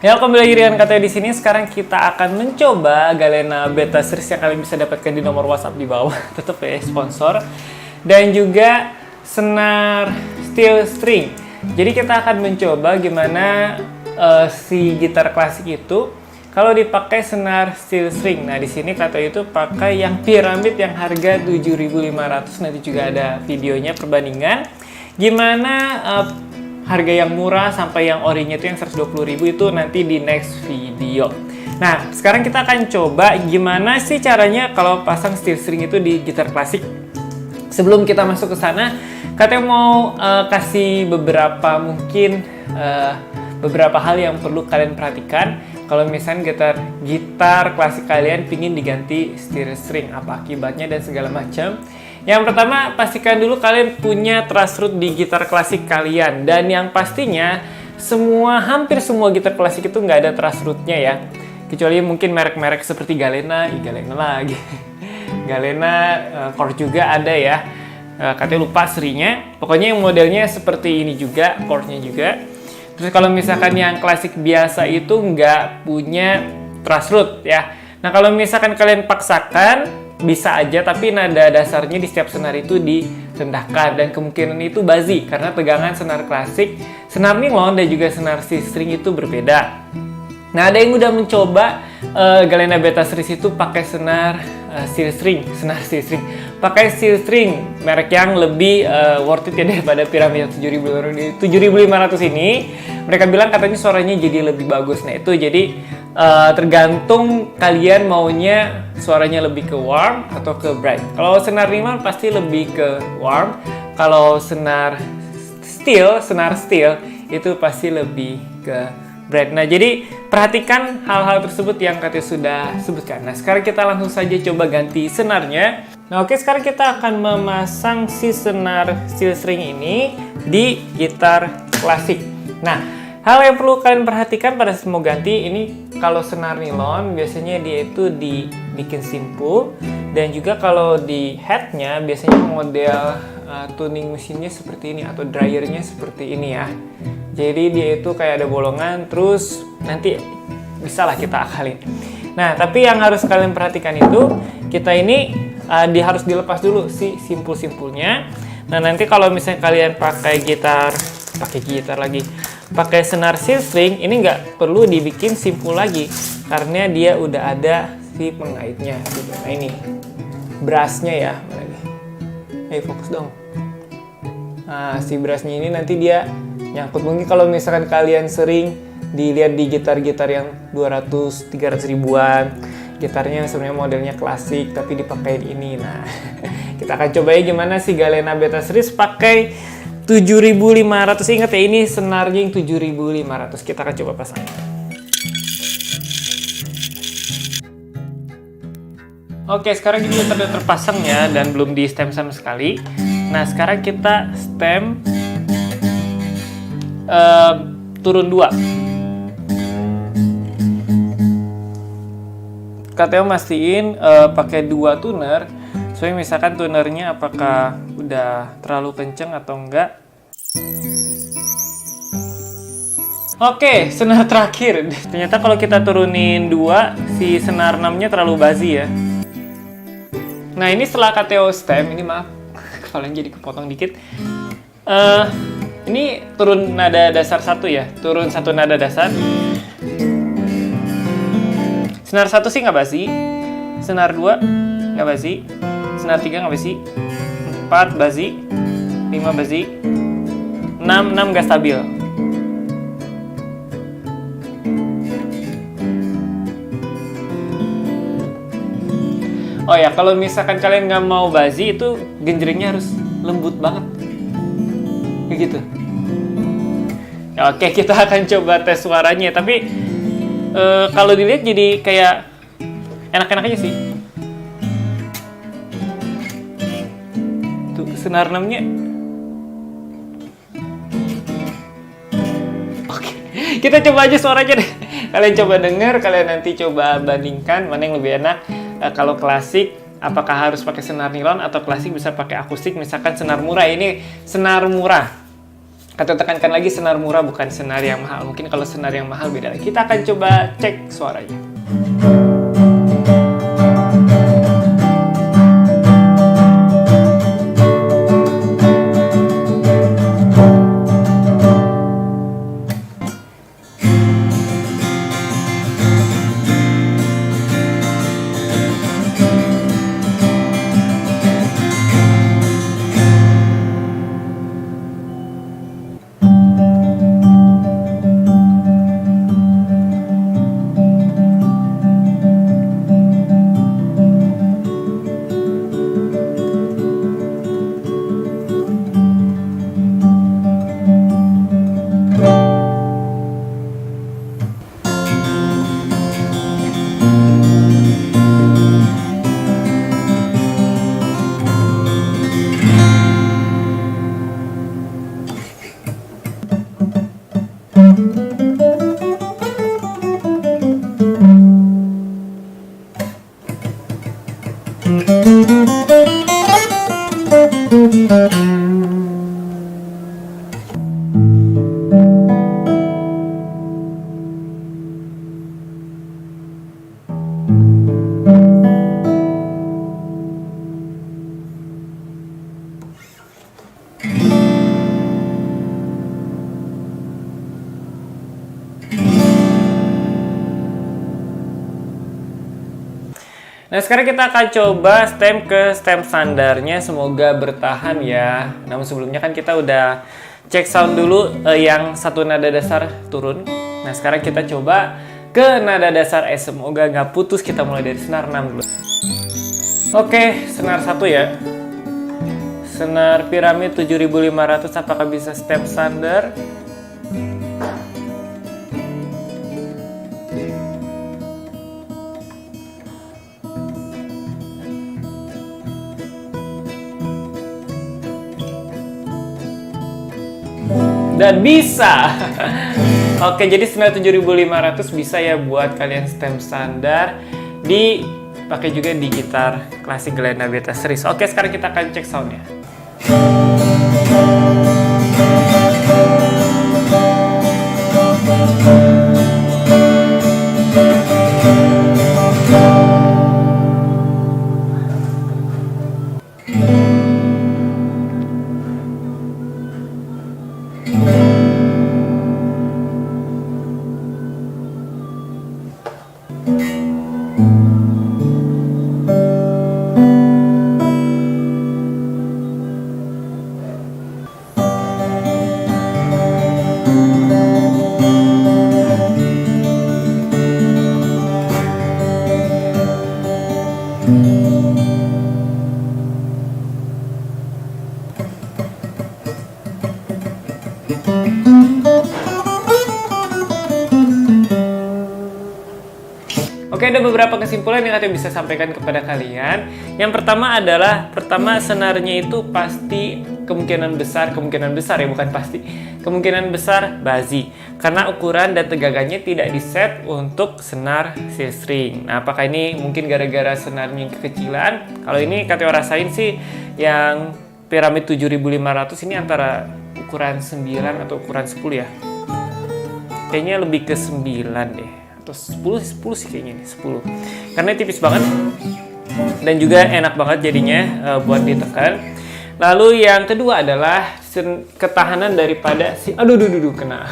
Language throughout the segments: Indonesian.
Ya, kembali lagi dengan Kateo di sini. Sekarang kita akan mencoba Galena Beta Series yang kalian bisa dapatkan di nomor WhatsApp di bawah. Tetap ya, sponsor. Dan juga senar steel string. Jadi kita akan mencoba gimana si gitar klasik itu kalau dipakai senar steel string. Nah, di sini Kateo itu pakai yang piramid yang harga 7.500. Nanti juga ada videonya perbandingan. Gimana harga yang murah sampai yang orinya itu yang 120.000 itu nanti di next video. Nah, sekarang kita akan coba gimana sih caranya kalau pasang steel string itu di gitar klasik. Sebelum kita masuk ke sana, Kateo mau kasih beberapa beberapa hal yang perlu kalian perhatikan kalau misalnya gitar klasik kalian pingin diganti steel string, apa akibatnya dan segala macam. Yang pertama, pastikan dulu kalian punya truss rod di gitar klasik kalian. Dan yang pastinya, hampir semua gitar klasik itu nggak ada truss rodnya ya. Kecuali mungkin merek-merek seperti Galena lagi. Galena, Korg juga ada ya. Katanya lupa serinya. Pokoknya yang modelnya seperti ini juga, Korgnya juga. Terus kalau misalkan yang klasik biasa itu nggak punya truss rod ya. Nah, kalau misalkan kalian paksakan, bisa aja, tapi nada dasarnya di setiap senar itu direndahkan dan kemungkinan itu bazi karena tegangan senar klasik, senar nilon dan juga senar steel string itu berbeda. Nah, ada yang udah mencoba Galena Beta Series itu pakai senar steel string, pakai steel string merek yang lebih worth it ya daripada piramid 7.500 ini. Mereka bilang katanya suaranya jadi lebih bagus. Nah, itu jadi tergantung kalian maunya suaranya lebih ke warm atau ke bright. Kalau senar nilon pasti lebih ke warm. Kalau senar steel itu pasti lebih ke bright. Nah, jadi perhatikan hal-hal tersebut yang Kateo sudah sebutkan. Nah, sekarang kita langsung saja coba ganti senarnya. Nah, oke, sekarang kita akan memasang si senar steel string ini di gitar klasik. Nah, hal yang perlu kalian perhatikan pada saat mau ganti ini, kalau senar nilon biasanya dia itu dibikin simpul, dan juga kalau di headnya biasanya model tuning mesinnya seperti ini atau dryernya seperti ini ya. Jadi dia itu kayak ada bolongan, terus nanti bisalah kita akalin. Nah, tapi yang harus kalian perhatikan itu, kita ini harus dilepas dulu si simpul-simpulnya. Nah, nanti kalau misalnya kalian pakai senar steel string, ini nggak perlu dibikin simpul lagi karena dia udah ada si pengaitnya. Nah, ini brassnya ya. Fokus dong. Nah, si brassnya ini nanti dia nyangkut. Mungkin kalau misalkan kalian sering dilihat di gitar-gitar yang 200-300 ribuan, gitarnya sebenarnya modelnya klasik tapi dipakai ini. Nah, kita akan coba ya gimana si Galena Beta Series pakai 7.500. Ingat ya, ini senarnya yang 7.500. Kita akan coba pasang. Oke, sekarang ini sudah terpasang ya dan belum di stem sama sekali. Nah, sekarang kita stem turun 2. Kateo mastiin pakai 2 tuner. Soalnya misalkan tunernya apakah udah terlalu kenceng atau enggak. Oke, senar terakhir. Ternyata kalau kita turunin 2, si senar 6-nya terlalu bazi ya. Nah, ini setelah Kateo stem, ini maaf, kepalanya jadi kepotong dikit. Ini turun nada dasar 1 ya, turun 1 nada dasar. Senar 1 sih nggak basi, senar 2 nggak basi, senar 3 nggak basi, 4 basi, 5 basi, 6 nggak stabil. Oh ya, kalau misalkan kalian nggak mau basi, itu genjrengnya harus lembut banget, kayak gitu. Ya, oke, kita akan coba tes suaranya, tapi kalau dilihat jadi kayak enak-enak aja sih. Tuh, senar 6-nya. Oke, kita coba aja suaranya deh. Kalian coba denger, kalian nanti coba bandingkan mana yang lebih enak. Kalau klasik, apakah harus pakai senar nilon atau klasik bisa pakai akustik, misalkan senar murah. Ini senar murah. Kata tekankan lagi, senar murah bukan senar yang mahal. Mungkin kalau senar yang mahal beda lagi. Kita akan coba cek suaranya. Nah, sekarang kita akan coba stem ke stem standarnya, semoga bertahan ya. Namun sebelumnya kan kita udah cek sound dulu yang satu nada dasar turun. Nah, sekarang kita coba ke nada dasar E, semoga nggak putus. Kita mulai dari senar 6 dulu. Oke, senar 1 ya. Senar piramid 7500, apakah bisa stem standar? Dan bisa. Oke, jadi senar 7500 bisa ya buat kalian stem standar, dipakai juga di gitar klasik Galena Beta Series. Oke, sekarang kita akan cek soundnya. Oke, ada beberapa kesimpulan yang saya bisa sampaikan kepada kalian. Yang pertama adalah, senarnya itu pasti kemungkinan besar ya, bukan pasti, kemungkinan besar bazi, karena ukuran dan tegangannya tidak diset untuk senar C string. Nah, apakah ini mungkin gara-gara senarnya kekecilan? Kalau ini Kak Teo rasain sih yang piramid 7500 ini antara ukuran 9 atau ukuran 10 ya. Kayaknya lebih ke 9 deh. Atau 10 sih kayaknya nih, 10. Karena tipis banget dan juga enak banget jadinya buat ditekan. Lalu yang kedua adalah ketahanan daripada si kena.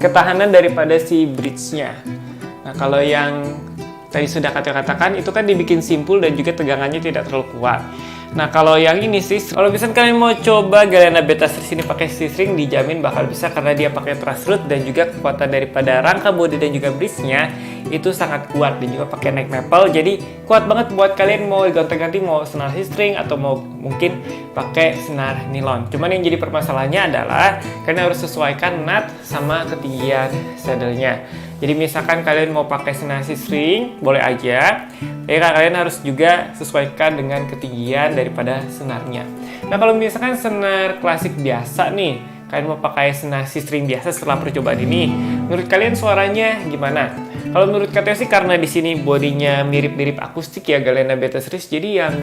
Ketahanan daripada si bridge-nya. Nah, kalau yang tadi sudah katakan itu kan dibikin simpul dan juga tegangannya tidak terlalu kuat. Nah, kalau yang ini sih, kalau misalnya kalian mau coba Galena Beta Series ini pakai C-string, dijamin bakal bisa karena dia pakai truss root dan juga kekuatan daripada rangka body dan juga bridge-nya itu sangat kuat, dan juga pakai neck maple, jadi kuat banget buat kalian mau gonta-ganti mau senar C-string atau mau mungkin pakai senar nilon. Cuman yang jadi permasalahannya adalah kalian harus sesuaikan nut sama ketinggian saddle-nya. Jadi misalkan kalian mau pakai senar C-string, boleh aja. Ya, kalian harus juga sesuaikan dengan ketinggian daripada senarnya. Nah, kalau misalkan senar klasik biasa nih, kalian mau pakai senar C-string biasa setelah percobaan ini, menurut kalian suaranya gimana? Kalau menurut KTO sih karena di sini bodinya mirip-mirip akustik ya Galena Beta Series, jadi yang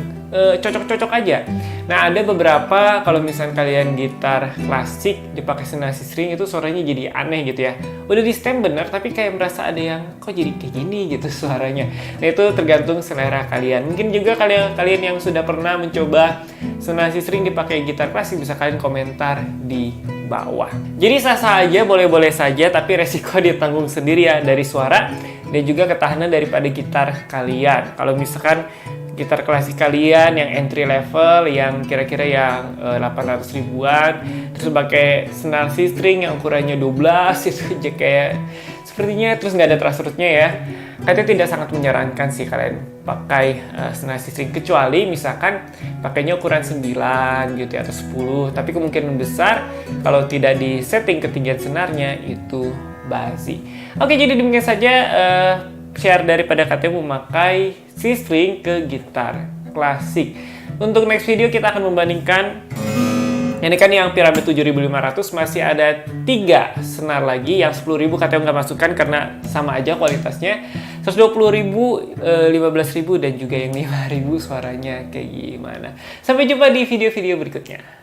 cocok-cocok aja. Nah, ada beberapa kalau misalnya kalian gitar klasik dipakai senasi string itu suaranya jadi aneh gitu ya. Udah di stem bener tapi kayak merasa ada yang kok jadi kayak gini gitu suaranya. Nah, itu tergantung selera kalian. Mungkin juga kalian yang sudah pernah mencoba senasi string dipakai gitar klasik bisa kalian komentar di bawah. Jadi sah-sah aja, boleh-boleh saja, tapi resiko ditanggung sendiri ya dari suara dan juga ketahanan daripada gitar kalian. Kalau misalkan gitar klasik kalian yang entry level yang kira-kira yang 800 ribuan terus pakai senasi string yang ukurannya 12 itu aja kayak sepertinya terus nggak ada truss-rootnya ya. Katanya tidak sangat menyarankan sih kalian pakai senasi string kecuali misalkan pakainya ukuran 9 gitu ya atau 10, tapi kemungkinan besar kalau tidak di setting ketinggian senarnya itu basi. Oke, jadi demikian saja share daripada KTO memakai C string ke gitar klasik. Untuk next video kita akan membandingkan ini kan yang piramid 7500 masih ada 3 senar lagi yang 10.000 KTO nggak masukkan karena sama aja kualitasnya. 120.000, 15.000 dan juga yang 5.000 suaranya kayak gimana. Sampai jumpa di video-video berikutnya.